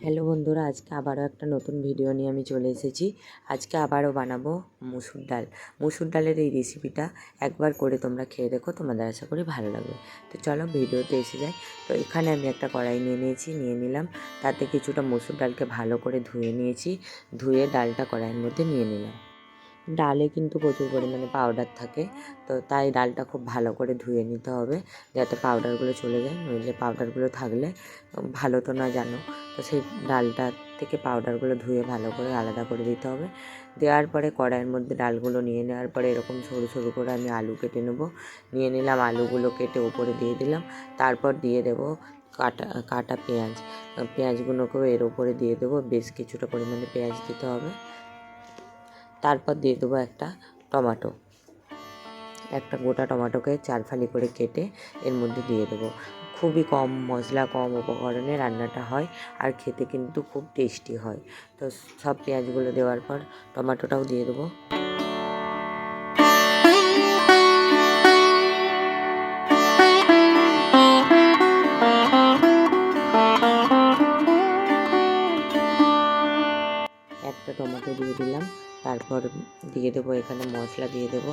Hello বন্ধুরা, আজকে আবারও একটা নতুন ভিডিও নিয়ে আমি চলে এসেছি। আজকে আবারও বানাবো মুসুর ডাল। মুসুর ডালের এই রেসিপিটা একবার করে তোমরা খেয়ে দেখো, তোমাদের আশা করি ভালো লাগবে। তো চলো ভিডিওতে এসে যাই। তো এখানে আমি একটা কড়াই নিয়ে নিলাম। তাতে কিছুটা মুসুর ডালকে ভালো করে ধুয়ে নিয়েছি। ধুয়ে ডালটা কড়াইয়ের মধ্যে নিয়ে নিলাম। ডালে কিন্তু প্রচুর পরিমাণে পাউডার থাকে, তো তাই ডালটা খুব ভালো করে ধুয়ে নিতে হবে যাতে পাউডারগুলো চলে যায়। নইলে পাউডারগুলো থাকলে ভালো তো না জানো, তো সেই ডালটা থেকে পাউডারগুলো ধুয়ে ভালো করে আলাদা করে দিতে হবে। দেওয়ার পরে কড়াইয়ের মধ্যে ডালগুলো নিয়ে নেওয়ার পরে এরকম সরু সরু করে আমি আলু কেটে নিয়ে নিলাম। আলুগুলো কেটে উপরে দিয়ে দিলাম। তারপর দিয়ে দেবো কাটা পেঁয়াজগুলোকেও এর উপরে দিয়ে দেবো। বেশ কিছুটা পরিমাণে পেঁয়াজ দিতে হবে। তারপর দিয়ে দেবো একটা গোটা টমেটোকে 4 ফালি করে কেটে এর মধ্যে দিয়ে দেবো। খুবই কম মশলা, কম উপকরণে রান্নাটা হয়, আর খেতে কিন্তু খুব টেস্টি হয়। তো সব পেঁয়াজগুলো দেওয়ার পর টমেটোটাও দিয়ে দেবো। একটা টমেটো দিয়ে দিলাম। তারপর দিয়ে দেবো এখানে মশলা দিয়ে দেবো।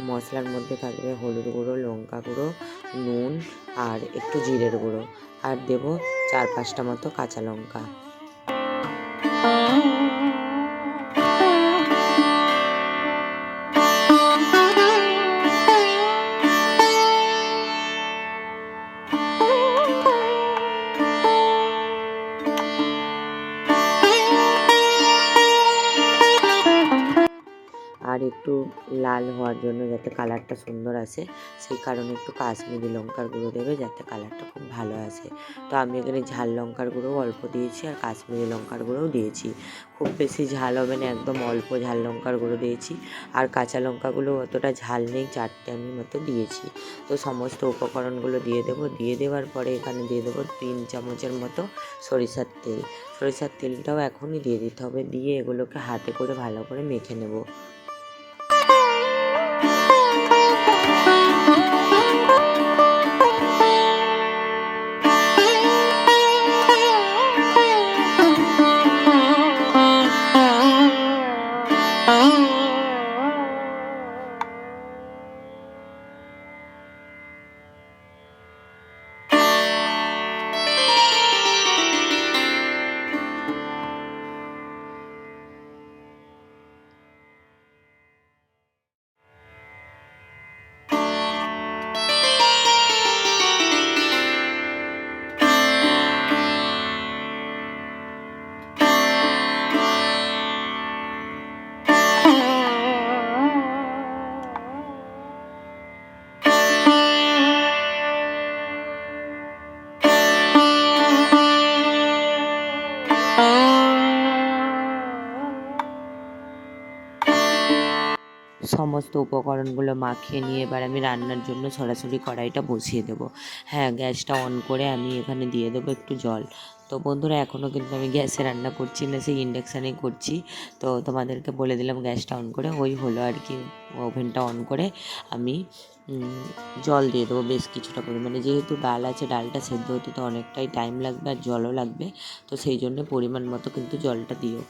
মশলার মধ্যে থাকবে হলুদ গুঁড়ো, লঙ্কা গুঁড়ো, নুন আর একটু জিরের গুঁড়ো, আর দেবো 4-5টা মতো কাঁচা লঙ্কা। আর একটু লাল হওয়ার জন্য, যাতে কালারটা সুন্দর আসে, সেই কারণে একটু কাশ্মীরি লঙ্কার গুঁড়ো দেবে, যাতে কালারটা খুব ভালো আসে। তো আমি এখানে ঝাল লঙ্কার গুঁড়োও অল্প দিয়েছি, আর কাশ্মীরি লঙ্কার গুঁড়োও দিয়েছি। খুব বেশি ঝাল হবে না, একদম অল্প ঝাল লঙ্কার গুঁড়ো দিয়েছি। আর কাঁচা লঙ্কাগুলো অতটা ঝাল নেই, 4টে আমি মতো দিয়েছি। তো সমস্ত উপকরণগুলো দিয়ে দেবো। দিয়ে দেওয়ার পরে এখানে দিয়ে দেবো 3 চামচের মতো সরিষার তেল। সরিষার তেলটাও এখনই দিয়ে দিতে হবে। দিয়ে এগুলোকে হাতে করে ভালো করে মেখে নেব। সমস্ত উপকরণগুলো মাখিয়ে নিয়ে এবার আমি রান্নার জন্য সরাসরি কড়াইটা বসিয়ে দেবো। হ্যাঁ, গ্যাসটা অন করে আমি এখানে দিয়ে দেবো একটু জল। তো বন্ধুরা, এখনও কিন্তু আমি গ্যাসে রান্না করছি না, সেই ইন্ডাকশানেই করছি। তো তোমাদেরকে বলে দিলাম গ্যাসটা অন করে, ওই হলো আর কি। ওভেনটা অন করে আমি জল দিয়ে দেবো বেশ কিছুটা পরিমাণে। যেহেতু ডাল আছে, ডালটা সেদ্ধ হতে তো অনেকটাই টাইম লাগবে, আর জলও লাগবে। তো সেই জন্য পরিমাণ মতো কিন্তু জলটা দিও।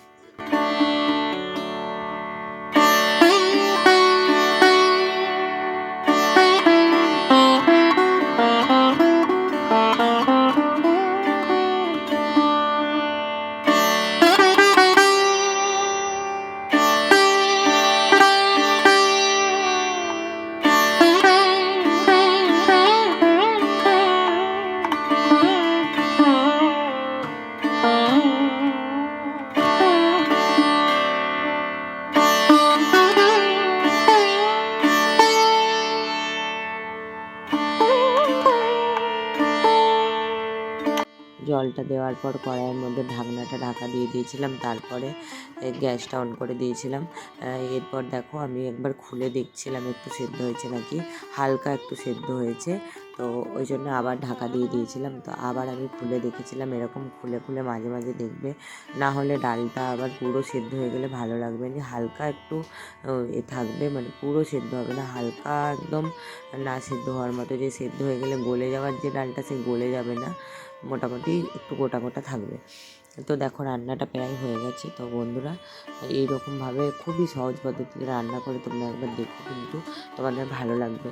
জলটা দেওয়ার পর কড়াইয়ের মধ্যে ঢাকনাটা ঢাকা দিয়ে দিয়েছিলাম। তারপরে গ্যাসটা অন করে দিয়েছিলাম। এরপর দেখো, আমি একবার খুলে দেখছিলাম একটু সেদ্ধ হয়েছে নাকি। হালকা একটু সেদ্ধ হয়েছে, তো ওই জন্য আবার ঢাকা দিয়ে দিয়েছিলাম। তো আবার আমি খুলে দেখেছিলাম। এরকম খুলে খুলে মাঝে মাঝে দেখবে, না হলে ডালটা আবার পুরো সেদ্ধ হয়ে গেলে ভালো লাগবে না। হালকা একটু থাকবে, মানে পুরো সেদ্ধ হবে না, হালকা একদম না সেদ্ধ হওয়ার মতো। যে সেদ্ধ হয়ে গেলে গলে যাওয়ার যে ডালটা, সে গলে যাবে না, মোটামুটি একটু গোটা গোটা থাকবে। তো দেখো রান্নাটা প্রায় হয়ে গেছে। তো বন্ধুরা এইরকমভাবে খুবই সহজ পদ্ধতিতে রান্না করে তোমরা একবার দেখো, কিন্তু তোমাদের ভালো লাগবে।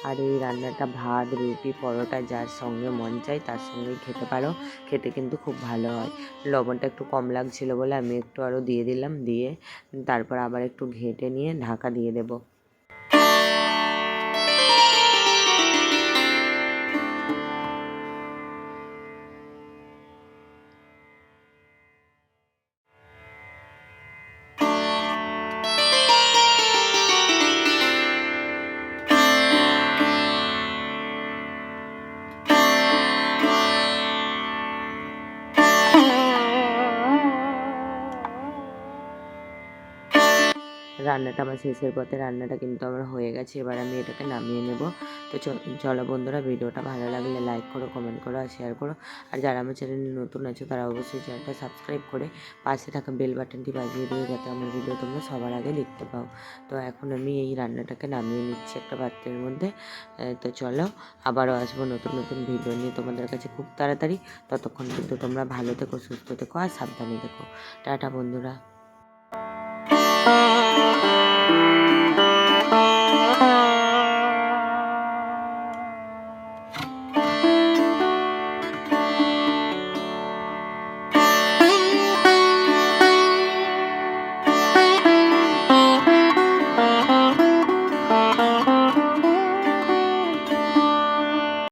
আর এই রান্নাটা ভাত, রুটি, পরোটা যার সঙ্গে মন চায় তার সঙ্গেই খেতে পারো, খেতে কিন্তু খুব ভালো হয়। লবণটা একটু কম লাগছিলো বলে আমি একটু আরও দিয়ে দিলাম, দিয়ে তারপর আবার একটু ঘেঁটে নিয়ে ঢাকা দিয়ে দেবো। রান্নাটা আমার শেষের পথে, রান্নাটা কিন্তু আমার হয়ে গেছে। এবার আমি এটাকে নামিয়ে নেব। তো চলো বন্ধুরা, ভিডিওটা ভালো লাগলে লাইক করো, কমেন্ট করো আর শেয়ার করো। আর যারা আমার চ্যানেলে নতুন আছো তারা অবশ্যই চ্যানেলটা সাবস্ক্রাইব করে পাশে থাকা বেল বাটনটি বাজিয়ে দিও, যাতে আমার ভিডিও তোমরা সবার আগে দেখতে পাও। তো এখন আমি এই রান্নাটাকে নামিয়ে নিচ্ছি একটা পাত্রের মধ্যে। তো চলো, আবারও আসবো নতুন নতুন ভিডিও নিয়ে তোমাদের কাছে খুব তাড়াতাড়ি। ততক্ষণ কিন্তু তোমরা ভালো থেকো, সুস্থ থেকো আর সাবধানে থেকো। টাটা বন্ধুরা।